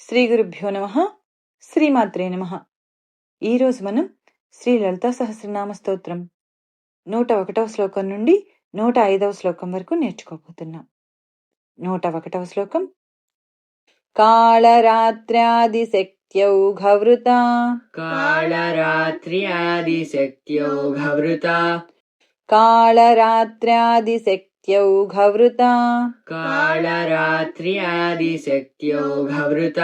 శ్రీ గురుభ్యో నమః. శ్రీమాత్రే నమః. ఈరోజు మనం శ్రీ లలితా సహస్రనామ స్తోత్రం 101వ శ్లోకం నుండి 105వ శ్లోకం వరకు నేర్చుకోబోతున్నాం. 101వ శ్లోకం. కాళరాత్ర్యాదిశక్త్యౌఘవృతా కాళరాత్ర్యాదిశక్త్యౌఘవృతా కాళరాత్ర్యాదిశక్త్యౌఘవృతా కాళరాత్ర్యాదిశక్త్యౌఘవృతా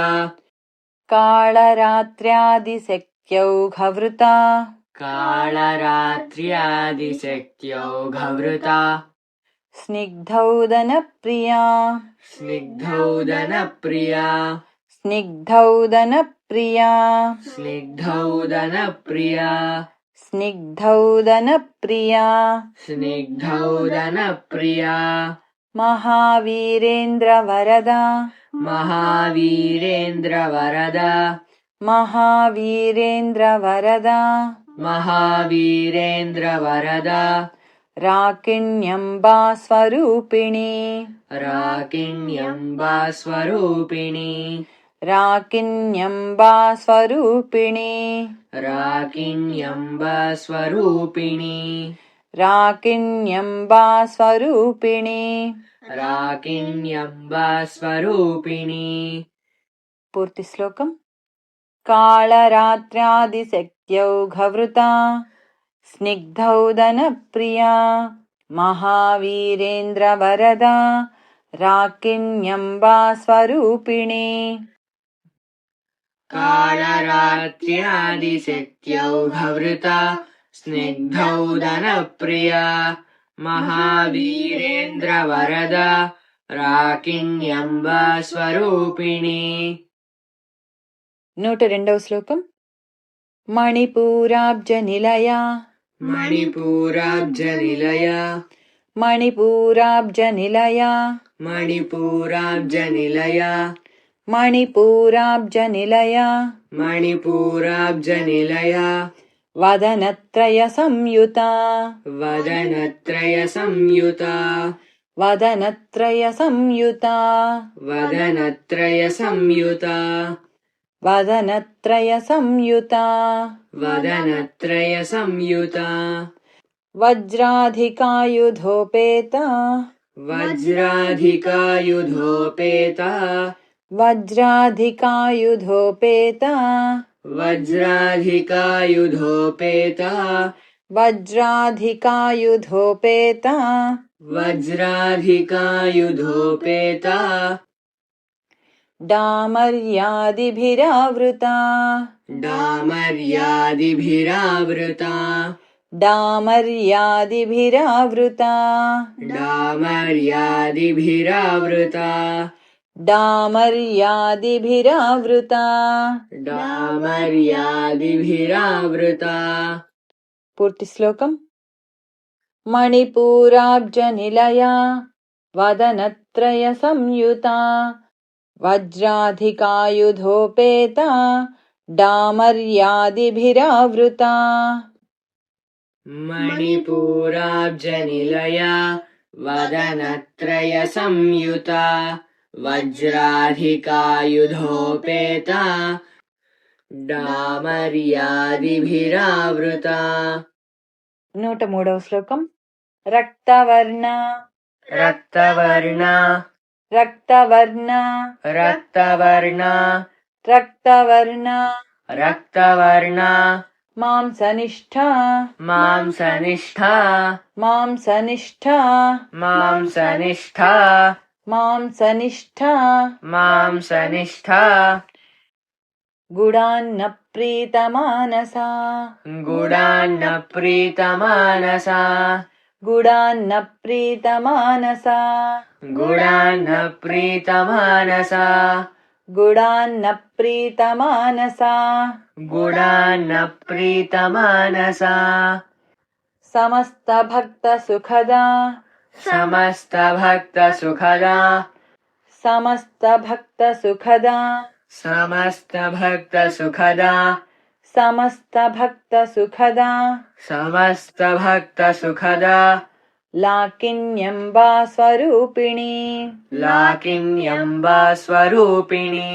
కాళరాత్ర్యాదిశక్త్యౌఘవృతా కాళరాత్ర్యాదిశక్త్యౌఘవృతా స్నిగ్ధౌదనప్రియా స్నిగ్ధౌదనప్రియా స్నిగ్ధౌదనప్రియా స్నిగ్ధౌదనప్రియా స్నిగ్ధౌదనప్రియా స్నిగ్ధౌదనప్రియా మహావీరేంద్రవరదా మహావీరేంద్రవరదా మహావీరేంద్రవరదా మహావీరేంద్రవరదా రాకిణ్యంబా స్వరూపిణి రాకిణ్యంబా స్వరూపిణి రాకిణ్యంబా స్వరూపిణి రాకిణ్యంబా స్వరూపిణి రాకిణ్యంబా స్వరూపిణి రాకిణ్యంబా స్వరూపిణి. పూర్తి శ్లోకం. కాళరాత్ర్యాదిశక్త్యౌఘవృతా స్నిగ్ధౌదనప్రియా మహావీరేంద్రవరదా రాకిణ్యంబా స్వరూపిణి. కాళరాత్ర్యాదిశక్త్యౌఘవృతా స్నిగ్ధౌదనప్రియా మహావీరేంద్రవరదా రాకిణ్యంబా స్వరూపిణి. 102వ శ్లోకం. మణిపూరాబ్జనిలయా మణిపూరాబ్జనిలయా మణిపూరాబ్జనిలయా మణిపూరాబ్జనిలయా మణిపూరాబ్జనిలయా మణిపూరాబ్జనిలయా వదనత్రయ సంయుతా వదనత్రయ సంయుతా వదనత్రయ సంయుతా వదనత్రయ సంయుతా వదనత్రయ సంయుతా వదనత్రయ సంయుతా వజ్రాధికాయుధోపేతా వజ్రాధికాయుధోపేతా వజ్రాధికాయుధోపేతా వజ్రాధికాయుధోపేతా వజ్రాధికాయుధోపేతా వజ్రాధికాయుధోపేతా డామర్యాదిభిరావృతా డామర్యాదిభిరావృతా డామర్యాదిభిరావృతా డామర్యాదిభిరావృతా డామర్యాదిభిరావృతా. డామర్యాదిభిరావృతా. పూర్తి శ్లోకం. మణిపూరాబ్జనిలయా వదనత్రయ సంయుతా వజ్రాధికాయుధోపేతా డామర్యాదిభిరావృతా. మణిపూరాబ్జనిలయా వదనత్రయ సంయుతా వజ్రాధికాయుధోపేతా డామర్యాదిభిరావృతా. 103వ శ్లోకం. రక్తవర్ణ రక్తవర్ణ రక్తవర్ణ రక్తవర్ణ రక్తవర్ణ రక్తవర్ణ మాంసనిష్ఠా మాంసనిష్ఠా మాంసనిష్ఠా మాంసనిష్ఠా మాంసనిష్ఠా మాంసనిష్ఠా గుడాన్న ప్రీతమానసా గుడాన్న ప్రీతమానసా గుడాన్న ప్రీతమానసా గుడాన్న ప్రీతమానసా గుడాన్న ప్రీతమానసా గుడాన్న ప్రీతమానసా సమస్త భక్త సుఖదా సమస్త భక్త సుఖదా సమస్త భక్త సుఖదా సమస్త భక్త సుఖదా సమస్త భక్త సుఖదా సమస్త భక్త సుఖదా లాకిన్యంబా స్వరూపిణి లాకిన్యంబా స్వరూపిణి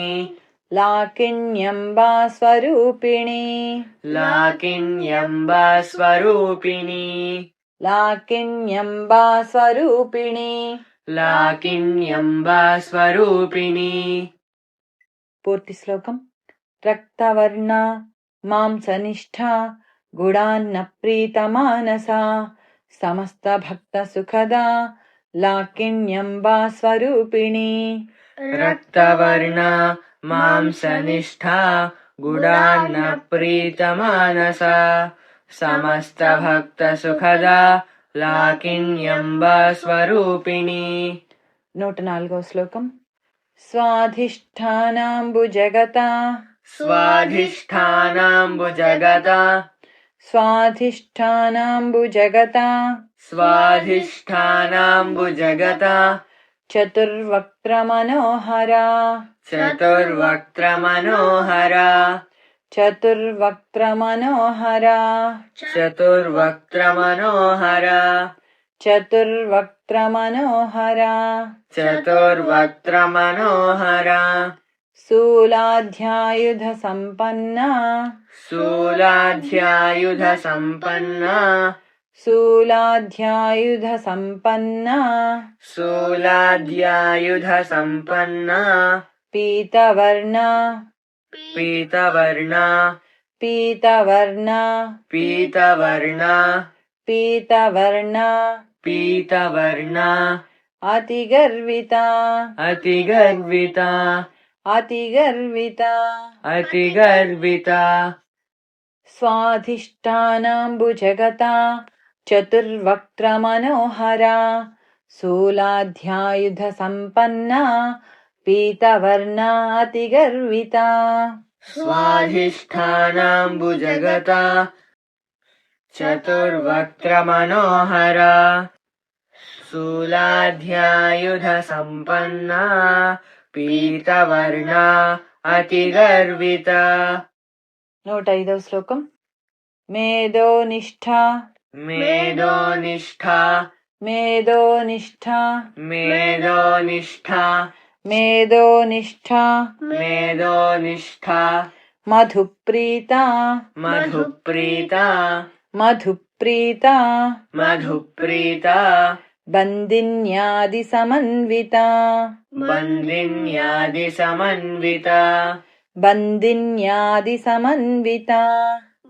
लाकिन्यम्बा स्वरूपिणी लाकिन्यम्बा स्वरूपिणी लाकिन्यम्बा स्वरूपिणी लाकिन्यम्बा स्वरूपिणी పూర్తి శ్లోకం. రక్తవర్ణ మాంసనిష్ఠా గుడాన్న ప్రీతమానసా సమస్త భక్త సుఖదా లాకిన్యంబా స్వరూపిణి. రక్తవర్ణ మాంసనిష్ఠా గుడాన్న ప్రీతమానసా సమస్త భక్త సుఖదా లాకిన్యంబా స్వరూపిణి. 104వ శ్లోకం. స్వాధిష్ఠానాంబుజగత స్వాధిష్ఠానాంబుజగత స్వాధిష్ఠానాంబుజగత స్వాధిష్ఠానాంబుజగత చతుర్వక్త్రమనోహరా చతుర్వక్త్రమనోహరా చతుర్వక్త్రమనోహరా చతుర్వక్త్రమనోహరా చతుర్వక్త్రమనోహరా చతుర్వక్త్రమనోహరా శూలాధ్యాయుధ సంపన్నా శూలాధ్యాయుధ సంపన్నా శూలాధ్యాయుధ సంపన్నా శూలాధ్యాయుధ సంపన్నా పీతవర్ణ పీతవర్ణ పీతవర్ణ పీతవర్ణ పీతవర్ణ పీతవర్ణ అతిగర్విత అతిగర్విత అతిగర్విత అతిగర్విత స్వాధిష్ఠానాంబుజగత చతుర్వక్త్రమనోహరా శూలాధ్యాయుధ సంపన్నా పీతవర్ణ అతిగర్విత. స్వాధిష్ఠానాంబుజగత చతుర్వక్త్రమనోహరా శూలాధ్యాయుధ సంపన్నా పీతవర్ణ అతిగర్విత. 105వ శ్లోకం. మేధోనిష్ఠా మేధోనిష్ఠా మేధోనిష్ఠా మేధోనిష్ఠా మేధోనిష్ఠా మేధోనిష్ఠా మధుప్రీత మధుప్రీత మధుప్రీత మధుప్రీత బందిన్యాది సమన్విత బందిన్యాది సమన్విత బందిన్యాది సమన్విత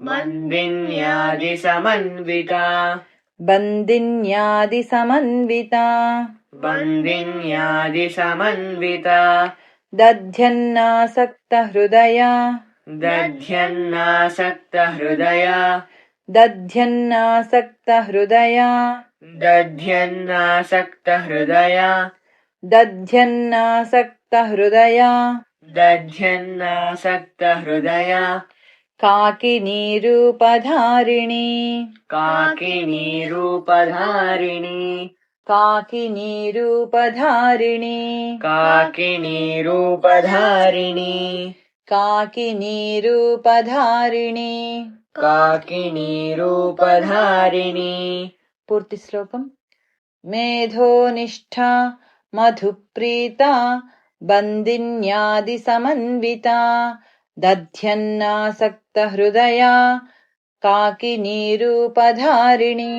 బందిన్యాది సమన్విత బందిన్యాది సమన్విత బందిన్యాది సమన్విత దధ్యన్నాసక్త హృదయ దధ్యన్నాసక్త హృదయ దధ్యన్నాసక్త హృదయ దధ్యన్నాసక్త హృదయ దధ్యన్నాసక్త హృదయ దధ్యన్నాసక్త హృదయ కాకినీ రూపధారిణి కాకినీ రూపధారిణి కాకినీ రూపధారిణి కాకినీ రూపధారిణి కాకినీ రూపధారిణి. కాకినీ రూపధారిణి. పూర్తి శ్లోకం. మేధోనిష్ఠా మధుప్రీత బందిన్యాది సమన్విత దధ్యన్నాసక్త హృదయ కాకినీ రూపధారిణి.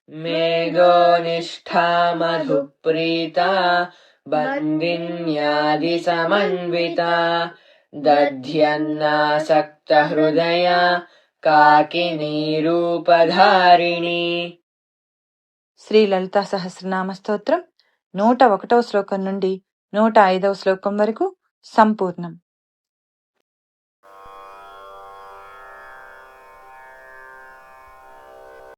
మేధోనిష్ఠా మధుప్రీత బందిన్యాది సమన్విత దధ్యన్నాసక్త హృదయ కాకినీ రూపధారిణి. శ్రీ లలితా సహస్రనామ స్తోత్రం 101వ శ్లోకం నుండి 105వ శ్లోకం వరకు సంపూర్ణం.